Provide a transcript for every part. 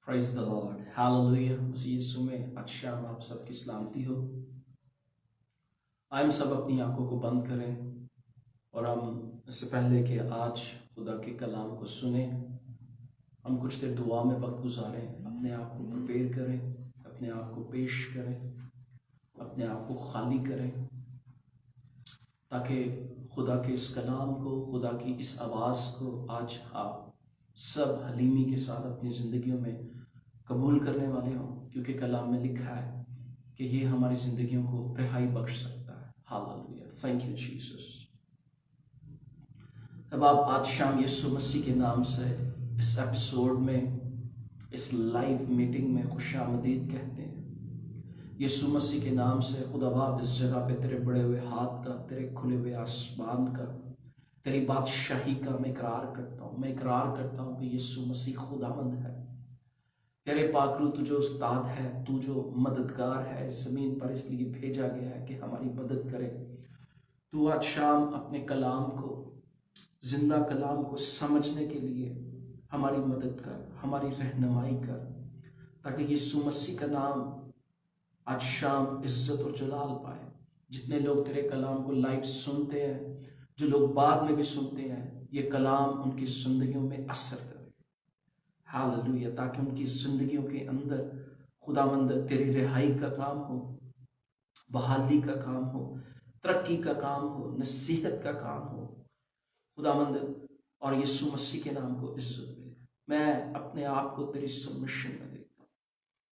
Praise the Lord. Hallelujah. मसीह यीशु में आज शाम आप सबकी सलामती हो। हम सब अपनी आंखों को बंद करें और हम इससे पहले कि आज खुदा के कलाम को सुने, हम कुछ देर दुआ में वक्त गुजारें, अपने आप को प्रिपेयर करें, अपने आप को पेश करें, अपने आप को खाली करें, ताकि खुदा के इस कलाम को, खुदा की इस आवाज़ को आज आप सब हलीमी के साथ अपनी ज़िंदगियों में कबूल करने वाले हों, क्योंकि कलाम में लिखा है कि ये हमारी ज़िंदगियों को रिहाई बख्श सकता है। Hallelujah, thank you Jesus. अब आप आज शाम यीशु मसीह के नाम से इस एपिसोड में, इस लाइव मीटिंग में खुशामदीद कहते हैं। यीशु मसीह के नाम से खुदा बाप इस जगह पे तेरे बड़े हुए हाथ का, तेरे खुले हुए आसमान का, तेरी बादशाही का मैं इकरार करता हूँ। मैं इकरार करता हूँ कि यीशु मसीह खुदावंद है। तेरे पाकरू तू जो उस्ताद है, तू जो मददगार है, इस ज़मीन पर इसलिए भेजा गया है कि हमारी मदद करे। तू आज शाम अपने कलाम को, जिंदा कलाम को समझने के लिए हमारी मदद कर, हमारी रहनुमाई कर, ताकि यीशु मसीह का नाम आज शाम इज्जत और जलाल पाए। जितने लोग तेरे कलाम को लाइव सुनते हैं, जो लोग बाद में भी सुनते हैं, ये कलाम उनकी जिंदगियों में असर करे। हालेलुया, ताकि उनकी जिंदगियों के अंदर खुदावंद तेरी रिहाई का काम हो, बहाली का काम हो, तरक्की का काम हो, नसीहत का काम हो खुदावंद, और यीशु मसीह के नाम को इज्जत मिले। मैं अपने आप को तेरी सबमिशन में देता हूँ,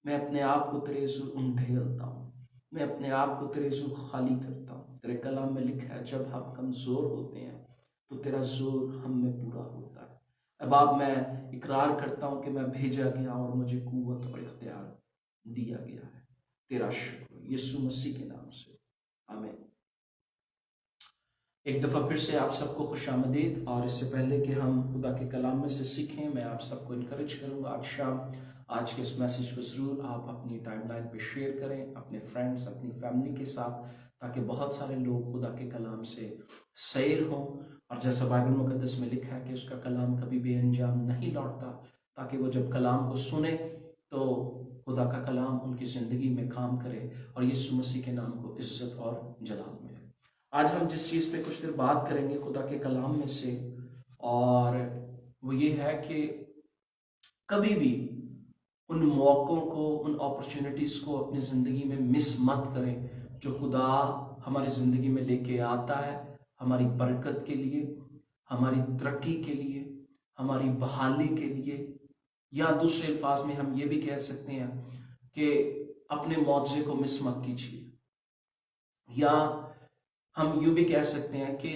मैं अपने आप को तेरे हुजूर ढेलता हूँ, मैं अपने आप को तेरे हुजूर खाली करता हूँ। तेरे कलाम में लिखा है, जब हम कमज़ोर होते हैं तो तेरा जोर हम में पूरा होता है। अब आप, मैं इकरार करता हूँ कि मैं भेजा गया और मुझे कुव्वत और इख्तियार दिया गया है। तेरा शुक्र यीशु मसीह के नाम से, आमीन। एक दफ़ा फिर से आप सबको खुशामदीद। और इससे पहले कि हम खुदा के कलाम में से सीखें, मैं आप सबको इनकरेज करूँगा आज शाम, आज के इस मैसेज को ज़रूर आप अपनी टाइमलाइन पे शेयर करें, अपने फ्रेंड्स, अपनी फैमिली के साथ, ताकि बहुत सारे लोग खुदा के कलाम से सैर हों। और जैसा बाइबल मुकद्दस में लिखा है कि उसका कलाम कभी बेअंजाम नहीं लौटता, ताकि वो जब कलाम को सुने तो खुदा का कलाम उनकी ज़िंदगी में काम करे और यीशु मसीह के नाम को इज्जत और जलाल मिले। आज हम जिस चीज़ पे कुछ देर बात करेंगे खुदा के कलाम में से, और वो ये है कि कभी भी उन मौक़ों को, उन अपॉर्चुनिटीज़ को अपनी ज़िंदगी में मिस मत करें जो खुदा हमारी ज़िंदगी में लेके आता है, हमारी बरकत के लिए, हमारी तरक्की के लिए, हमारी बहाली के लिए। या दूसरे अल्फाज में हम ये भी कह सकते हैं कि अपने मुआवजे को मिस मत कीजिए। या हम यूँ भी कह सकते हैं कि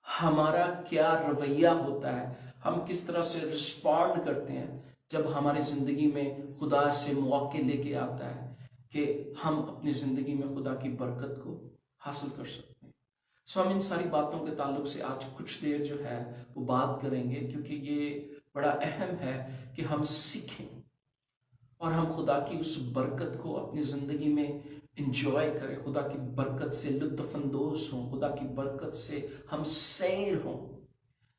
हमारा क्या रवैया होता है, हम किस तरह से रिस्पॉन्ड करते हैं जब हमारी ज़िंदगी में खुदा से मौके लेके आता है कि हम अपनी ज़िंदगी में खुदा की बरकत को हासिल कर सकते हैं। सो हम इन सारी बातों के ताल्लुक से आज कुछ देर जो है वो बात करेंगे, क्योंकि ये बड़ा अहम है कि हम सीखें और हम खुदा की उस बरकत को अपनी ज़िंदगी में इंजॉय करें, खुदा की बरकत से लुत्फ़अंदोज़ हों, खुदा की बरकत से हम सैर हों,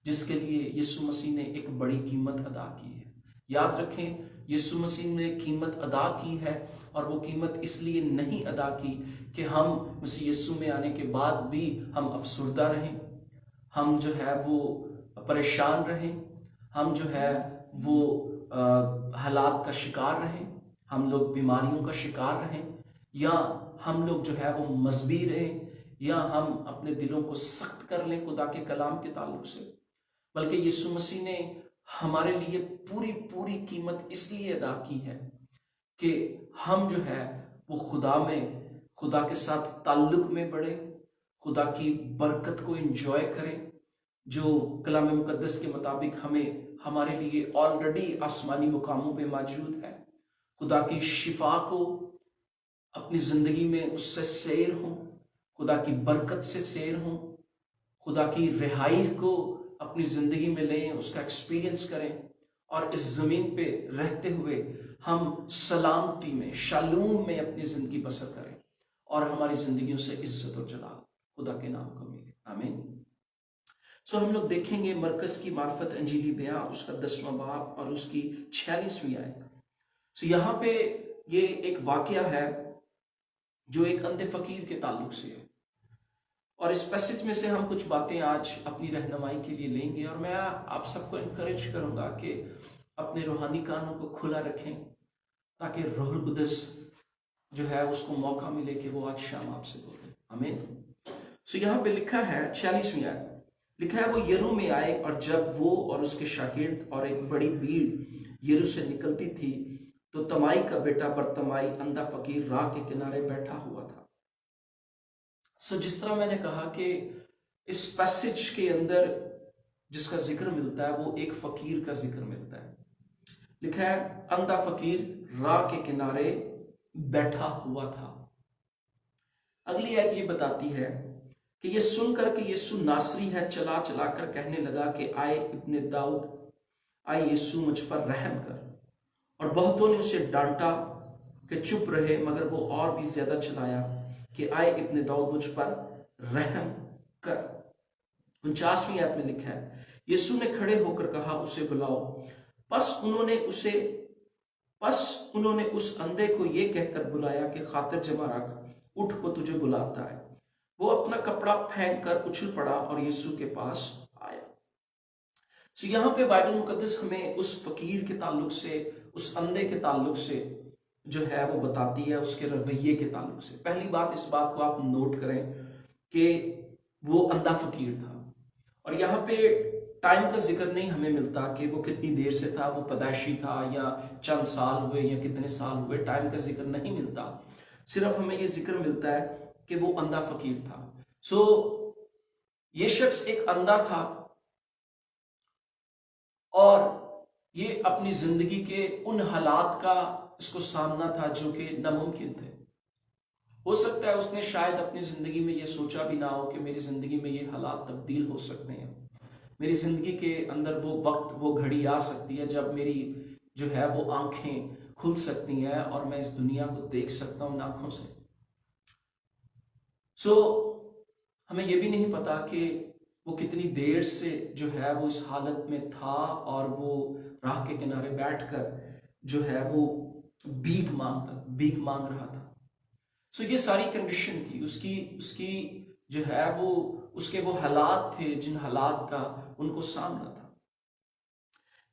जिसके लिए यीशु मसीह ने एक बड़ी कीमत अदा की है। याद रखें, यीशु मसीह ने कीमत अदा की है, और वो कीमत इसलिए नहीं अदा की कि हम मसीह यीशु में आने के बाद भी हम अफसरदा रहें, हम जो है वो परेशान रहें, हम जो है वो हालात का शिकार रहें, हम लोग बीमारियों का शिकार रहें, या हम लोग जो है वो मजबी रहें, या हम अपने दिलों को सख्त कर लें खुदा के कलाम के ताल्लुक से। बल्कि यीशु मसीह ने हमारे लिए पूरी पूरी कीमत इसलिए अदा की है कि हम जो है वो खुदा में, खुदा के साथ ताल्लुक में बढ़े, खुदा की बरकत को एंजॉय करें, जो कलाम मुकद्दस के मुताबिक हमें, हमारे लिए ऑलरेडी आसमानी मुकामों पे मौजूद है। खुदा की शिफा को अपनी ज़िंदगी में उससे सैर हों, खुदा की बरकत से सैर हों, खुदा की रिहाई को अपनी ज़िंदगी में लें, उसका एक्सपीरियंस करें, और इस ज़मीन पे रहते हुए हम सलामती में, शालूम में अपनी ज़िंदगी बसर करें, और हमारी ज़िंदगियों से इज्जत और जलाल खुदा के नाम को मिले। आमीन। ہم لوگ دیکھیں گے مرکز کی معرفت انجیلی بیان اس کا 10واں باب اور اس کی 46ویں آیت۔ یہاں پہ یہ ایک واقعہ ہے جو ایک اندھے فقیر کے تعلق سے ہے، اور اس پیسج میں سے ہم کچھ باتیں آج اپنی رہنمائی کے لیے لیں گے، اور میں آپ سب کو انکریج کروں گا کہ اپنے روحانی کانوں کو کھلا رکھیں تاکہ روح القدس جو ہے اس کو موقع ملے کہ وہ آج شام آپ سے بولے۔ آمین۔ یہاں پہ لکھا ہے 46ویں آیت، لکھا ہے وہ یرو میں آئے، اور جب وہ اور اس کے شاگرد اور ایک بڑی بھیڑ یرو سے نکلتی تھی تو تمائی کا بیٹا برتمائی اندھا فقیر راہ کے کنارے بیٹھا ہوا تھا۔ جس طرح میں نے کہا کہ اس پیسج کے اندر جس کا ذکر ملتا ہے وہ ایک فقیر کا ذکر ملتا ہے۔ لکھا ہے اندھا فقیر راہ کے کنارے بیٹھا ہوا تھا۔ اگلی آیت یہ بتاتی ہے کہ یہ سن کر کہ یسوع ناصری ہے چلا چلا کر کہنے لگا کہ آئے ابن داؤد، آئے یسوع مجھ پر رحم کر۔ اور بہتوں نے اسے ڈانٹا کہ چپ رہے، مگر وہ اور بھی زیادہ چلایا کہ آئے ابن داؤد مجھ پر رحم کر۔ 49ویں آیت میں لکھا ہے یسوع نے کھڑے ہو کر کہا اسے بلاؤ۔ پس انہوں نے اس اندھے کو یہ کہہ کر بلایا کہ خاطر جمع رکھ، اٹھ وہ تجھے بلاتا ہے۔ وہ اپنا کپڑا پھینک کر اچھل پڑا اور یسوع کے پاس آیا۔ یہاں پہ بائبل مقدس ہمیں اس فقیر کے تعلق سے، اس اندھے کے تعلق سے جو ہے وہ بتاتی ہے، اس کے رویے کے تعلق سے۔ پہلی بات اس بات کو آپ نوٹ کریں کہ وہ اندھا فقیر تھا، اور یہاں پہ ٹائم کا ذکر نہیں ہمیں ملتا کہ وہ کتنی دیر سے تھا، وہ پیدائشی تھا یا چند سال ہوئے یا کتنے سال ہوئے، ٹائم کا ذکر نہیں ملتا، صرف ہمیں یہ ذکر ملتا ہے کہ وہ اندھا فقیر تھا۔ یہ شخص ایک اندھا تھا اور یہ اپنی زندگی کے ان حالات کا اس کو سامنا تھا جو کہ ناممکن تھے۔ ہو سکتا ہے اس نے شاید اپنی زندگی میں یہ سوچا بھی نہ ہو کہ میری زندگی میں یہ حالات تبدیل ہو سکتے ہیں، میری زندگی کے اندر وہ وقت، وہ گھڑی آ سکتی ہے جب میری جو ہے وہ آنکھیں کھل سکتی ہیں اور میں اس دنیا کو دیکھ سکتا ہوں آنکھوں سے۔ ہمیں یہ بھی نہیں پتا کہ وہ کتنی دیر سے جو ہے وہ اس حالت میں تھا اور وہ راہ کے کنارے بیٹھ کر جو ہے وہ بھیک مانگ رہا تھا۔ یہ ساری کنڈیشن تھی اس کی جو ہے وہ اس کے وہ حالات تھے جن حالات کا ان کو سامنا تھا۔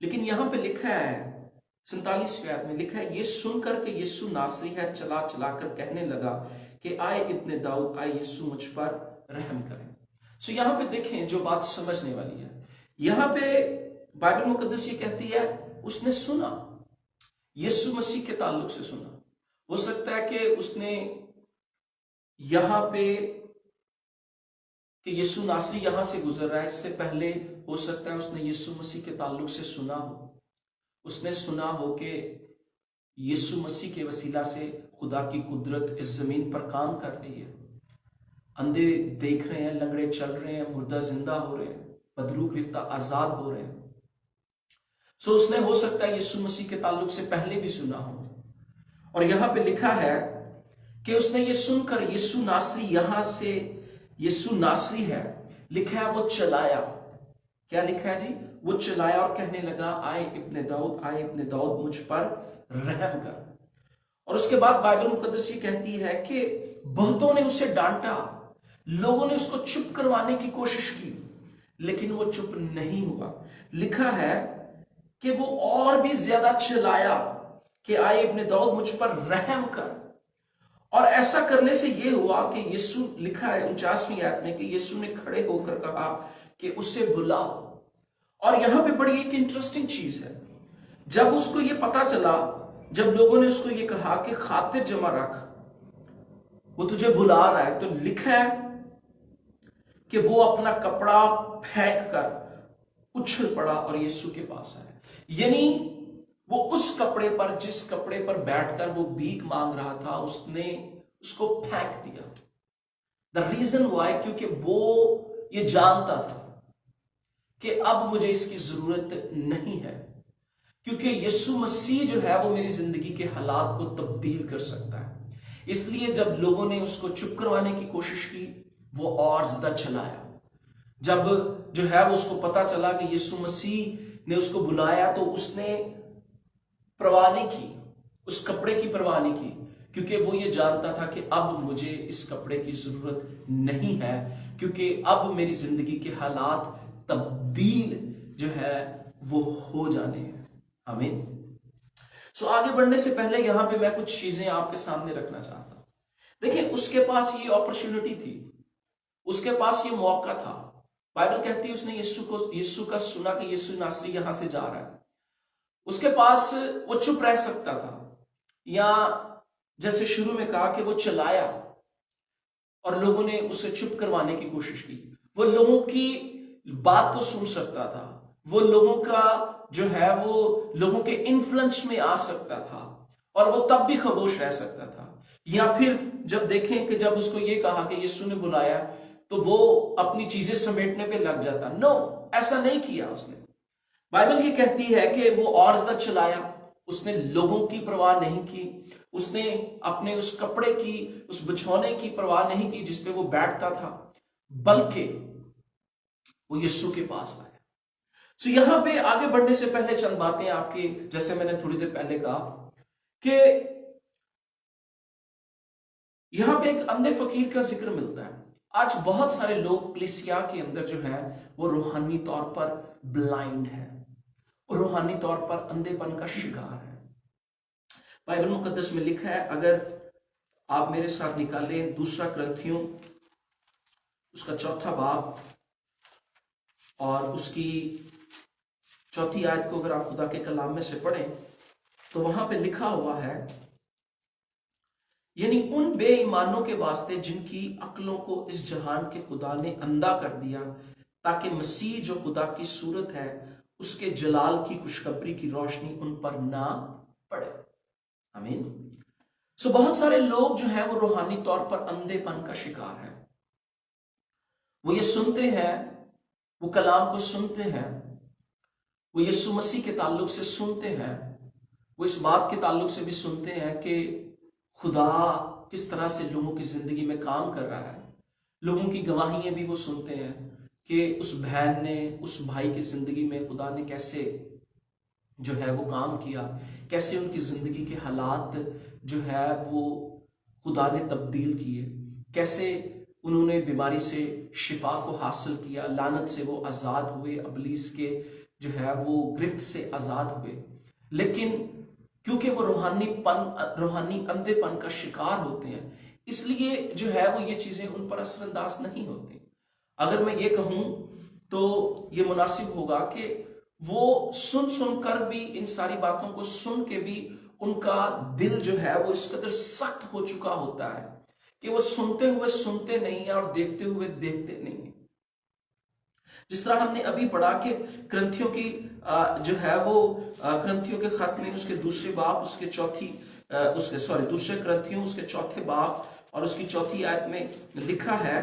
لیکن یہاں پہ لکھا ہے 47ویں آیت میں لکھا ہے یہ سن کر کہ یسوع ناصری ہے چلا چلا کر کہنے لگا کہ آئے ابن داؤد، آئے یسوع مجھ پر رحم کریں۔ یہاں پہ دیکھیں جو بات سمجھنے والی ہے، یہاں پہ بائبل مقدس یہ کہتی ہے اس نے سنا، یسوع مسیح کے تعلق سے سنا۔ ہو سکتا ہے کہ اس نے یہاں پہ کہ یسوع ناصری یہاں سے گزر رہا ہے، اس سے پہلے ہو سکتا ہے اس نے یسوع مسیح کے تعلق سے سنا ہو، اس نے سنا ہو کہ یسوع مسیح کے وسیلہ سے خدا کی قدرت اس زمین پر کام کر رہی ہے، اندھے دیکھ رہے ہیں، لنگڑے چل رہے ہیں، مردہ زندہ ہو رہے ہیں، بدرو گرفتہ آزاد ہو رہے ہیں۔ اس نے ہو سکتا ہے یسوع مسیح کے تعلق سے پہلے بھی سنا ہو، اور یہاں پہ لکھا ہے کہ اس نے یہ سن کر یسوع ناصری یہاں سے یسوع ناصری ہے، لکھا ہے وہ چلایا۔ کیا لکھا ہے جی؟ وہ چلایا اور کہنے لگا آئے ابن داؤد، آئے ابن داؤد مجھ پر رحم کر۔ اور اس کے بعد بائبل مقدس یہ کہتی ہے کہ بہتوں نے اسے ڈانٹا، لوگوں نے اس کو چپ کروانے کی کوشش کی، لیکن وہ چپ نہیں ہوا۔ لکھا ہے کہ وہ اور بھی زیادہ چلایا کہ آئے ابن داؤد مجھ پر رحم کر۔ اور ایسا کرنے سے یہ ہوا کہ یسوع، لکھا ہے 49ویں آیت میں کہ یسوع نے کھڑے ہو کر کہا کہ اسے بلاؤ۔ اور یہاں پہ بڑی ایک انٹرسٹنگ چیز ہے، جب اس کو یہ پتا چلا، جب لوگوں نے اس کو یہ کہا کہ خاطر جمع رکھ، وہ تجھے بلا رہا ہے، تو لکھا ہے کہ وہ اپنا کپڑا پھینک کر اچھل پڑا اور یسوع کے پاس آیا۔ یعنی وہ اس کپڑے پر، جس کپڑے پر بیٹھ کر وہ بھیک مانگ رہا تھا، اس نے اس کو پھینک دیا۔ The reason why، کیونکہ وہ یہ جانتا تھا کہ اب مجھے اس کی ضرورت نہیں ہے، کیونکہ یسوع مسیح جو ہے وہ میری زندگی کے حالات کو تبدیل کر سکتا ہے۔ اس لیے جب لوگوں نے اس کو چپ کروانے کی کوشش کی، وہ اور زیادہ چلایا۔ جب جو ہے وہ اس کو پتا چلا کہ یسوع مسیح نے اس کو بلایا تو اس نے پرواہ نہیں کی، اس کپڑے کی پرواہ نہیں کی، کیونکہ وہ یہ جانتا تھا کہ اب مجھے اس کپڑے کی ضرورت نہیں ہے، کیونکہ اب میری زندگی کے حالات تبدیل جو ہے وہ ہو جانے ہیں۔ آمین۔ آگے بڑھنے سے پہلے یہاں پہ میں کچھ چیزیں آپ کے سامنے رکھنا چاہتا ہوں۔ دیکھیں، اس کے پاس یہ اپرچونٹی تھی، اس کے پاس یہ موقع تھا۔ بائبل کہتی ہے اس نے یسوع کا سنا کہ یسوع ناصری یہاں سے جا رہا ہے، اس کے پاس وہ چپ رہ سکتا تھا، یا جیسے شروع میں کہا کہ وہ چلایا اور لوگوں نے اسے چپ کروانے کی کوشش کی۔ وہ لوگوں کی بات کو سن سکتا تھا، وہ لوگوں کا جو ہے وہ لوگوں کے انفلوئنس میں آ سکتا تھا، اور وہ تب بھی خاموش رہ سکتا تھا۔ یا پھر جب دیکھیں کہ جب اس کو یہ کہا کہ یسوع نے بلایا تو وہ اپنی چیزیں سمیٹنے پہ لگ جاتا۔ نو، ایسا نہیں کیا اس نے۔ بائبل یہ کہتی ہے کہ وہ اور زیادہ چلایا، اس نے لوگوں کی پرواہ نہیں کی، اس نے اپنے اس کپڑے کی، اس بچھونے کی پرواہ نہیں کی جس پہ وہ بیٹھتا تھا، بلکہ وہ یسوع کے پاس آیا۔ یہاں پہ آگے بڑھنے سے پہلے چند باتیں آپ کے، جیسے میں نے تھوڑی دیر پہلے کہا کہ یہاں پہ ایک اندھے فقیر کا ذکر ملتا ہے۔ آج بہت سارے لوگ کلیسیا کے اندر جو ہے وہ روحانی طور پر بلائنڈ ہے، روحانی طور پر اندھے پن کا شکار ہے۔ بائبل مقدس میں لکھا ہے، اگر آپ میرے ساتھ نکالیں دوسرا کرنتھیوں اس کا 4 باب اور اس کی 4 آیت کو اگر آپ خدا کے کلام میں سے پڑھیں تو وہاں پہ لکھا ہوا ہے، یعنی ان بے ایمانوں کے واسطے جن کی عقلوں کو اس جہان کے خدا نے اندھا کر دیا، تاکہ مسیح جو خدا کی صورت ہے اس کے جلال کی خوشخبری کی روشنی ان پر نہ پڑے۔ آمین۔ بہت سارے لوگ جو ہیں وہ روحانی طور پر اندھے پن کا شکار ہیں۔ وہ یہ سنتے ہیں، وہ کلام کو سنتے ہیں، وہ یسوع مسیح کے تعلق سے سنتے ہیں، وہ اس بات کے تعلق سے بھی سنتے ہیں کہ خدا کس طرح سے لوگوں کی زندگی میں کام کر رہا ہے، لوگوں کی گواہیاں بھی وہ سنتے ہیں کہ اس بہن نے، اس بھائی کی زندگی میں خدا نے کیسے جو ہے وہ کام کیا، کیسے ان کی زندگی کے حالات جو ہے وہ خدا نے تبدیل کیے، کیسے انہوں نے بیماری سے شفا کو حاصل کیا، لعنت سے وہ آزاد ہوئے، ابلیس کے جو ہے وہ گرفت سے آزاد ہوئے۔ لیکن کیونکہ وہ روحانی اندھے پن کا شکار ہوتے ہیں، اس لیے جو ہے وہ یہ چیزیں ان پر اثر انداز نہیں ہوتی۔ اگر میں یہ کہوں تو یہ مناسب ہوگا کہ وہ سن کر بھی، ان ساری باتوں کو سن کے بھی ان کا دل جو ہے وہ اس قدر سخت ہو چکا ہوتا ہے کہ وہ سنتے ہوئے سنتے نہیں ہیں اور دیکھتے ہوئے دیکھتے نہیں ہیں۔ جس طرح ہم نے ابھی پڑھا کہ کرنتھیوں کی جو ہے وہ کرنتھیوں کے خط میں اس کے دوسرے باب اس کے دوسرے کرنتھیوں اس کے 4 باب اور اس کی 4 آیت میں لکھا ہے،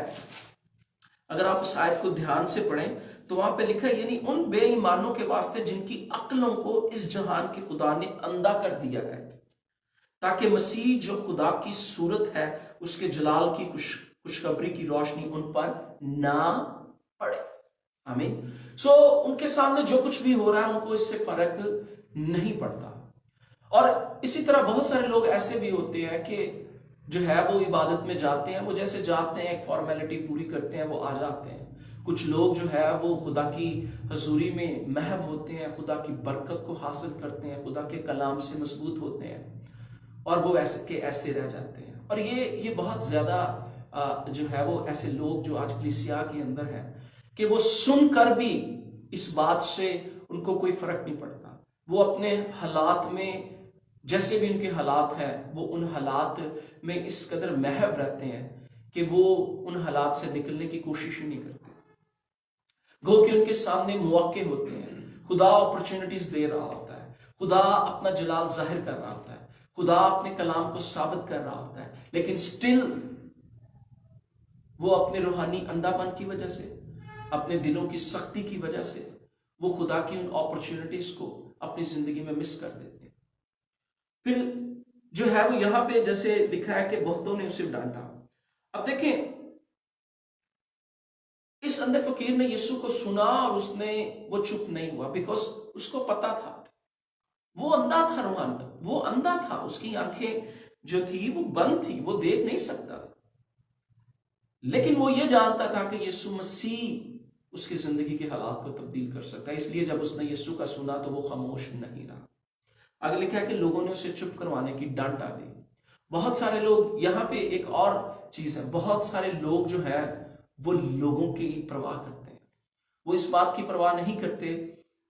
اگر آپ اس آیت کو دھیان سے پڑھیں تو وہاں پہ لکھا ہے، یعنی ان بے ایمانوں کے واسطے جن کی عقلوں کو اس جہان کے خدا نے اندھا کر دیا ہے، تاکہ مسیح جو خدا کی صورت ہے اس کے جلال کی خوشخبری کی روشنی ان پر نہ پڑے۔ آمین۔ ان کے سامنے جو کچھ بھی ہو رہا ہے ان کو اس سے فرق نہیں پڑتا۔ اور اسی طرح بہت سارے لوگ ایسے بھی ہوتے ہیں کہ جو ہے وہ عبادت میں جاتے ہیں، وہ جیسے جاتے ہیں، ایک فارمیلٹی پوری کرتے ہیں، وہ آ جاتے ہیں۔ کچھ لوگ جو ہے وہ خدا کی حضوری میں محو ہوتے ہیں، خدا کی برکت کو حاصل کرتے ہیں، خدا کے کلام سے مضبوط ہوتے ہیں، اور وہ ایسے کے ایسے رہ جاتے ہیں۔ اور یہ بہت زیادہ جو ہے وہ ایسے لوگ جو آج کلیسیا کے اندر ہیں کہ وہ سن کر بھی اس بات سے ان کو کوئی فرق نہیں پڑتا، وہ اپنے حالات میں جیسے بھی ان کے حالات ہیں وہ ان حالات میں اس قدر محو رہتے ہیں کہ وہ ان حالات سے نکلنے کی کوشش ہی نہیں کرتے، گو کہ ان کے سامنے مواقع ہوتے ہیں، خدا اپرچونٹیز دے رہا ہوتا ہے، خدا اپنا جلال ظاہر کر رہا ہوتا ہے، خدا اپنے کلام کو ثابت کر رہا ہوتا ہے، لیکن سٹل وہ اپنے روحانی اندھا پن کی وجہ سے، اپنے دلوں کی سختی کی وجہ سے وہ خدا کی ان اپرچونٹیز کو اپنی زندگی میں مس کر دیتے ہیں۔ پھر جو ہے وہ یہاں پہ جیسے لکھا ہے کہ بہتوں نے اسے ڈانٹا۔ اب دیکھیں इस अंधे फकीर ने यीशु को सुना और वो चुप नहीं हुआ, बिकॉज उसको पता था वो अंधा था। रोहन वो अंधा था, उसकी आंखें जो थी वो बंद थी, वो देख नहीं सकता, लेकिन वो ये जानता था कि यीशु मसीह उसकी जिंदगी के हालात को तब्दील कर सकता है। इसलिए जब उसने यीशु का सुना तो वो खामोश नहीं रहा। आगे लिखा है कि लोगों ने उसे चुप करवाने की डांट डाली। बहुत सारे लोग, यहाँ पे एक और चीज है, बहुत सारे लोग जो है वो लोगों की परवाह करते हैं। वो इस बात की परवाह नहीं करते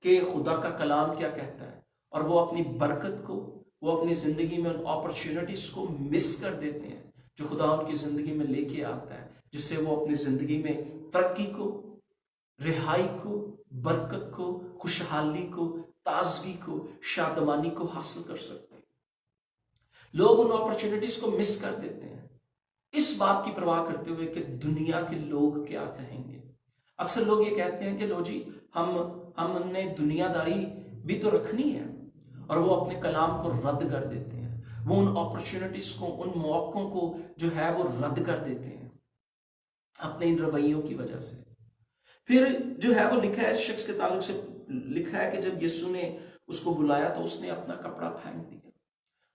कि खुदा का कलाम क्या कहता है, और वो अपनी बरकत को, वो अपनी जिंदगी में उन अपॉर्चुनिटीज को मिस कर देते हैं जो खुदा उनकी जिंदगी में लेके आता है, जिससे वो अपनी जिंदगी में तरक्की को, रिहाई को, बरकत को, खुशहाली को, ताजगी को, शादमानी को हासिल कर सकते हैं। लोग उन अपॉर्चुनिटीज को मिस कर देते हैं, इस बात की परवाह करते हुए कि दुनिया के लोग क्या कहेंगे। अक्सर लोग ये कहते हैं कि लो जी, हमने दुनियादारी भी तो रखनी है, और वो अपने कलाम को रद्द कर देते हैं। वो उन अपॉर्चुनिटीज को, उन मौकों को जो है वो रद्द कर देते हैं अपने इन रवैयों की वजह से। फिर जो है वो लिखा है, इस शख्स के ताल्लुक से लिखा है कि जब यीशु ने उसको बुलाया तो उसने अपना कपड़ा फेंक दिया।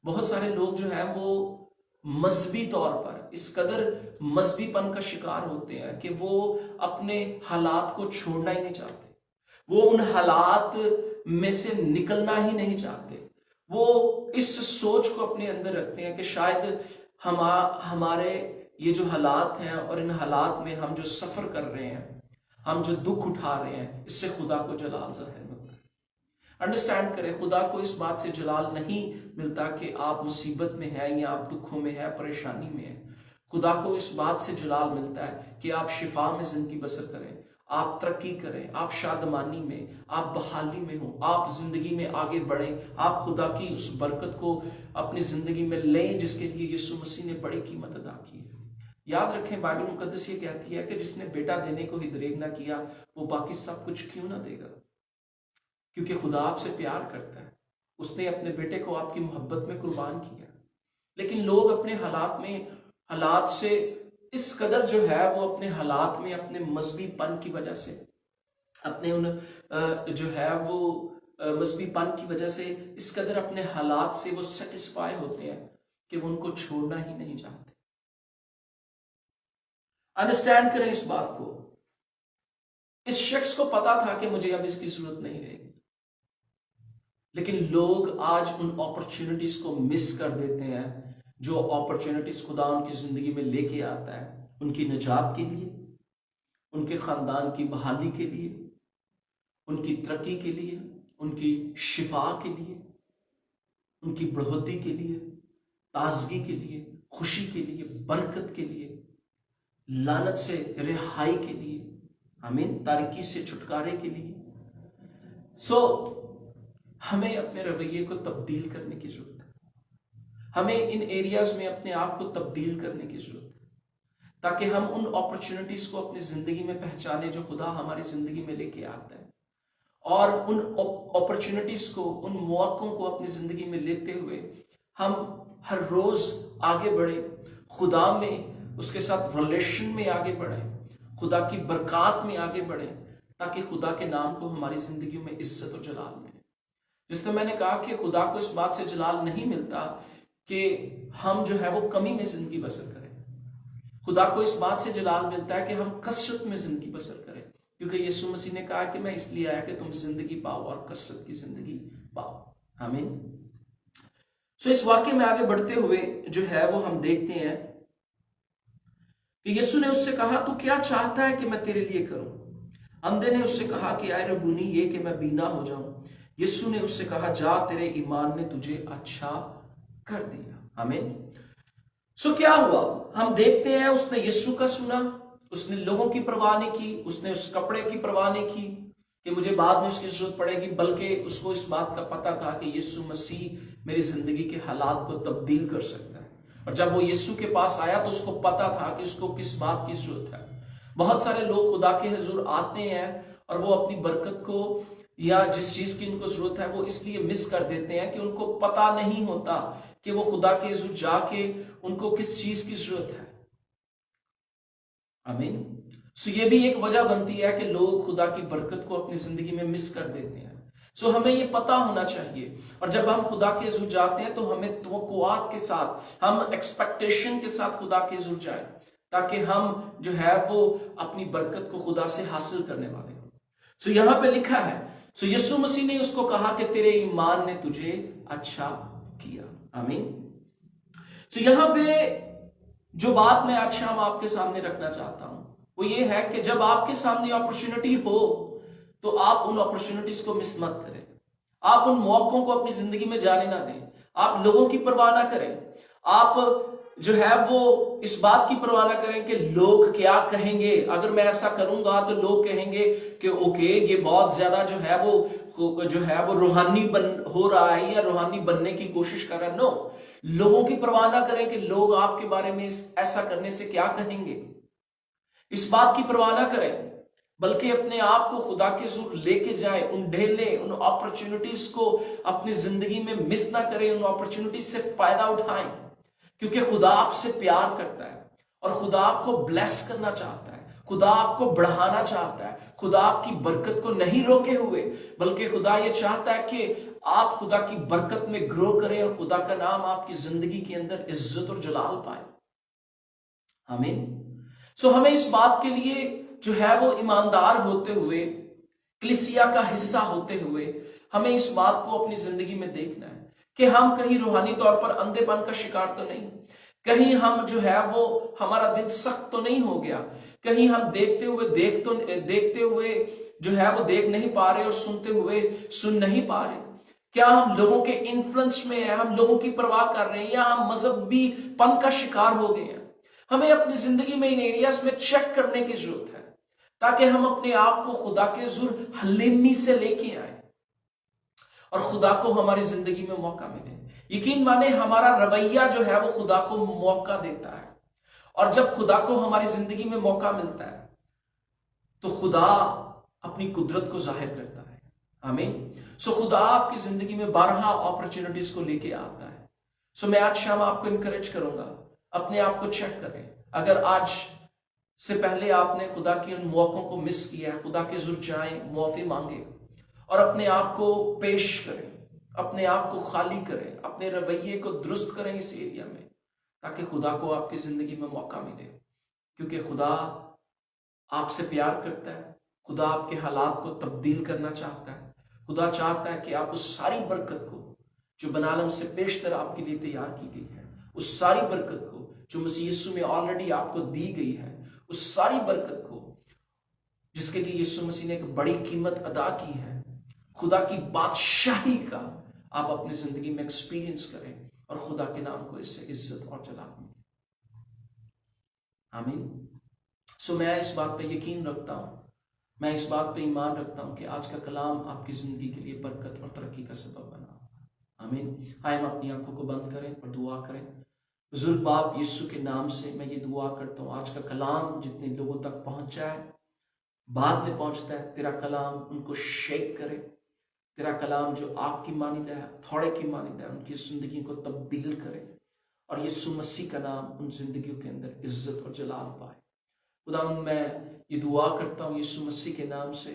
बहुत सारे लोग जो है वो मजहबी तौर पर इस कदर मजहबीपन का शिकार होते हैं कि वो अपने हालात को छोड़ना ही नहीं चाहते, वो उन हालात में से निकलना ही नहीं चाहते। वो इस सोच को अपने अंदर रखते हैं कि शायद हमारे ये जो हालात हैं और इन हालात में हम जो सफर कर रहे हैं, हम जो दुख उठा रहे हैं, इससे खुदा को जलाल ज़ाहिर होता है। अंडरस्टैंड करें, खुदा को इस बात से जलाल नहीं मिलता कि आप मुसीबत में हैं या आप दुखों में हैं, परेशानी में हैं। खुदा को इस बात से जलाल मिलता है कि आप शिफा में जिंदगी बसर करें, आप तरक्की करें, आप शादमानी में, आप बहाली में हो, आप जिंदगी में आगे बढ़ें, आप खुदा की उस बरकत को अपनी जिंदगी में लें जिसके लिए यीशु मसीह ने बड़ी कीमत अदा की है। याद रखें, बाइबल मुकद्दस ये कहती है कि जिसने बेटा देने को ही दरेग ना किया, वो बाकी सब कुछ क्यों ना देगा, क्योंकि खुदा आपसे प्यार करता है। उसने अपने बेटे को आपकी मोहब्बत में कुर्बान किया। लेकिन लोग अपने हालात से इस कदर जो है वो अपने हालात में अपने मजहबीपन की वजह से, अपने उन जो है वो मजहबीपन की वजह से इस कदर अपने हालात से वो सेटिस्फाई होते हैं कि वो उनको छोड़ना ही नहीं चाहते। अंडरस्टैंड करें इस बात को। इस शख्स को पता था कि मुझे अब इसकी जरूरत नहीं रहेगी, लेकिन लोग आज उन अपॉर्चुनिटीज को मिस कर देते हैं जो अपॉर्चुनिटीज खुदा उनकी जिंदगी में लेके आता है, उनकी निजात के लिए, उनके खानदान की बहाली के लिए, उनकी तरक्की के लिए, उनकी शिफा के लिए, उनकी बढ़ोतरी के लिए, ताजगी के लिए, खुशी के लिए, बरकत के लिए, लानत से रिहाई के लिए, आमीन, तारीकी से छुटकारे के लिए। हमें अपने रवैये को तब्दील करने की जरूरत है। हमें इन एरियाज में अपने आप को तब्दील करने की जरूरत है, ताकि हम उन अपॉर्चुनिटीज को अपनी जिंदगी में पहचाने जो खुदा हमारी जिंदगी में लेके आता है, और उन अपॉर्चुनिटीज को, उन मौकों को अपनी जिंदगी में लेते हुए हम हर रोज आगे बढ़े, खुदा में, उसके साथ रिलेशन में आगे बढ़े, खुदा की बरकत में आगे बढ़े, ताकि खुदा के नाम को हमारी जिंदगी में इज्जत और जलाल मिले। जिस तरह मैंने कहा कि खुदा को इस बात से जलाल नहीं मिलता कि हम जो है वो कमी में जिंदगी बसर करें। खुदा को इस बात से जलाल मिलता है कि हम कसरत में जिंदगी बसर करें, क्योंकि यीशु मसीह ने कहा कि मैं इसलिए आया कि तुम जिंदगी पाओ और कसरत की जिंदगी पाओ। आमीन। इस वाक्य में आगे बढ़ते हुए जो है वो हम देखते हैं कि यीशु ने उससे कहा, तू क्या चाहता है कि मैं तेरे लिए करूं? अंधे ने उससे कहा कि आए रबूनी, ये कि मैं बीना हो जाऊं। यीशु ने उससे कहा, जा, तेरे ईमान ने तुझे अच्छा कर दिया। आमीन। क्या हुआ? हम देखते हैं उसने यीशु का सुना, उसने लोगों की परवाह नहीं की, उसने उस कपड़े की परवाह नहीं की कि मुझे बाद में उसकी जरूरत पड़ेगी, बल्कि उसको इस बात का पता था कि यीशु मसीह मेरी जिंदगी के हालात को तब्दील कर सकता है। और जब वो यीशु के पास आया तो उसको पता था कि उसको किस बात की जरूरत है। बहुत सारे लोग खुदा के हुजूर आते हैं और वो अपनी बरकत को या जिस चीज की उनको जरूरत है वो इसलिए मिस कर देते हैं कि उनको पता नहीं होता कि वो खुदा के हुजूर जाके उनको किस चीज की जरूरत है। आमीन। ये भी एक वजह बनती है कि लोग खुदा की बरकत को अपनी जिंदगी में मिस कर देते हैं। हमें ये पता होना चाहिए, और जब हम खुदा के हुजूर जाते हैं तो हमें तवक्कुआत के साथ, हम एक्सपेक्टेशन के साथ खुदा के हुजूर जाए, ताकि हम जो है वो अपनी बरकत को खुदा से हासिल करने वाले हो। यहां पे लिखा है, यीशु मसीह ने उसको कहा कि तेरे ईमान ने तुझे अच्छा किया। आमीन। यहां पे जो बात मैं आज शाम आपके सामने रखना चाहता हूं वो ये है कि जब आपके सामने अपॉर्चुनिटी हो तो आप उन अपॉर्चुनिटीज को मिस मत करें। आप उन मौकों को अपनी जिंदगी में जाने ना दें। आप लोगों की परवाह ना करें। आप जो है वो इस बात की परवाह ना करें कि लोग क्या कहेंगे। अगर मैं ऐसा करूंगा तो लोग कहेंगे कि ओके, ये बहुत ज्यादा जो है वो रूहानी हो रहा है या रूहानी बनने की कोशिश कर रहा है। नो, लोगों की परवाह ना करें कि लोग आपके बारे में ऐसा करने से क्या कहेंगे। इस बात की परवाह ना करें, बल्कि अपने आप को खुदा के हुजूर लेके जाए। उन ढेले, उन अपॉर्चुनिटीज को अपनी जिंदगी में मिस ना करें। उन अपॉर्चुनिटीज से फायदा उठाएं, क्योंकि खुदा आपसे प्यार करता है और खुदा आपको ब्लेस करना चाहता है। खुदा आपको बढ़ाना चाहता है। खुदा आपकी बरकत को नहीं रोके हुए, बल्कि खुदा ये चाहता है कि आप खुदा की बरकत में ग्रो करें और खुदा का नाम आपकी जिंदगी के अंदर इज्जत और जलाल पाए। आमीन। हमें इस बात के लिए जो है वो ईमानदार होते हुए, कलीसिया का हिस्सा होते हुए, हमें इस बात को अपनी जिंदगी में देखना है कि हम कहीं रूहानी तौर पर अंधेपन का शिकार तो नहीं, कहीं हम जो है वो हमारा दिल सख्त तो नहीं हो गया, कहीं हम देखते हुए जो है वो देख नहीं पा रहे और सुनते हुए सुन नहीं पा रहे। क्या हम लोगों के इन्फ्लुएंस में है, हम लोगों की परवाह कर रहे हैं, या हम मजहबी पन का शिकार हो गए हैं। हमें अपनी जिंदगी में इन एरियाज में चेक करने की जरूरत है, ताकि हम अपने आप को खुदा के हुजूर हलीमी से लेके आए और खुदा को हमारी जिंदगी में मौका मिले। यकीन माने, हमारा रवैया जो है वो खुदा को मौका देता है, और जब खुदा को हमारी जिंदगी में मौका मिलता है तो खुदा अपनी कुदरत को जाहिर करता है। आमीन। खुदा आपकी जिंदगी में 12 अपॉर्चुनिटीज को लेके आता है। मैं आज शाम आपको इनकरेज करूंगा, अपने आप को चेक करें। अगर आज से पहले आपने खुदा की उन मौकों को मिस किया, खुदा के हुजूर जाएं, मुआफी मांगे और अपने आप को पेश करें, अपने आप को खाली करें, अपने रवैये को दुरुस्त करें इस एरिया में, ताकि खुदा को आपकी जिंदगी में मौका मिले। क्योंकि खुदा आपसे प्यार करता है। खुदा आपके हालात को तब्दील करना चाहता है। खुदा चाहता है कि आप उस सारी बरकत को जो बनालम से पेशतर आपके लिए तैयार की गई है, उस सारी बरकत को जो मसीह यीशु में ऑलरेडी आपको दी गई है, उस सारी बरकत को जिसके लिए यीशु मसीह ने एक बड़ी कीमत अदा की है, खुदा की बादशाही का आप अपनी जिंदगी में एक्सपीरियंस करें और खुदा के नाम को इससे इज्जत और जलाल मिले। आमीन। मैं इस बात पे यकीन रखता हूं, मैं इस बात पे ईमान रखता हूं कि आज का कलाम आपकी जिंदगी के लिए बरकत और तरक्की का सबब बना। आमीन। आए हम अपनी आंखों को बंद करें और दुआ करें। बुजुर्ग बाप यीशु के नाम से मैं ये दुआ करता हूँ, आज का कलाम जितने लोगों तक पहुंचा है, बाद में पहुंचता है, तेरा कलाम उनको शेक करे। तेरा कलाम जो आग की मानिंदा है, थोड़े की मानिंदा है, उनकी जिंदगी को तब्दील करे और यीशु मसीह का नाम उन जिंदगियों के अंदर इज्जत और जलाल पाए। खुदा मैं ये दुआ करता हूँ यीशु मसीह के नाम से,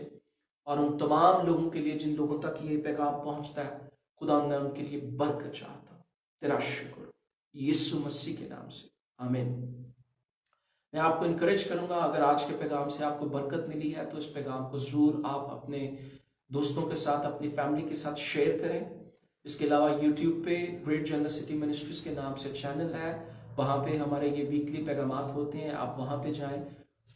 और उन तमाम लोगों के लिए जिन लोगों तक ये पैगाम पहुंचता है, खुदा मैं उनके लिए बरकत चाहता हूँ। तेरा शुक्र यीशु मसीह के नाम से, आमीन। मैं आपको इनकरेज करूंगा, अगर आज के पैगाम से आपको बरकत मिली है तो इस पैगाम को जरूर आप अपने दोस्तों के साथ, अपनी फैमिली के साथ शेयर करें। इसके अलावा यूट्यूब पे ग्रेट जनरसिटी मिनिस्ट्रीज के नाम से चैनल है, वहाँ पे हमारे ये वीकली पैगामात होते हैं। आप वहाँ पे जाएं,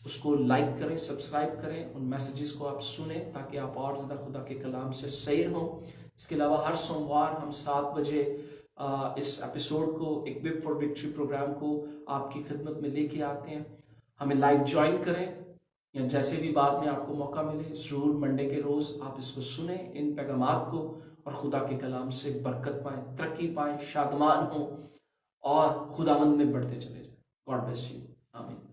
उसको लाइक करें, सब्सक्राइब करें, उन मैसेजेस को आप सुने ताकि आप और ज़्यादा खुदा के कलाम से सैर हों। इसके अलावा हर सोमवार हम 7 बजे इस एपिसोड को, इक्विप फॉर विक्ट्री प्रोग्राम को आपकी खिदमत में लेके आते हैं। हमें लाइव ज्वाइन करें, या जैसे भी बाद में आपको मौका मिले जरूर मंडे के रोज आप इसको सुने, इन पैगामात को, और खुदा के कलाम से बरकत पाएं, तरक्की पाएं, शादमान हो और खुदावंद में बढ़ते चले जाएं। God bless you. आमीन।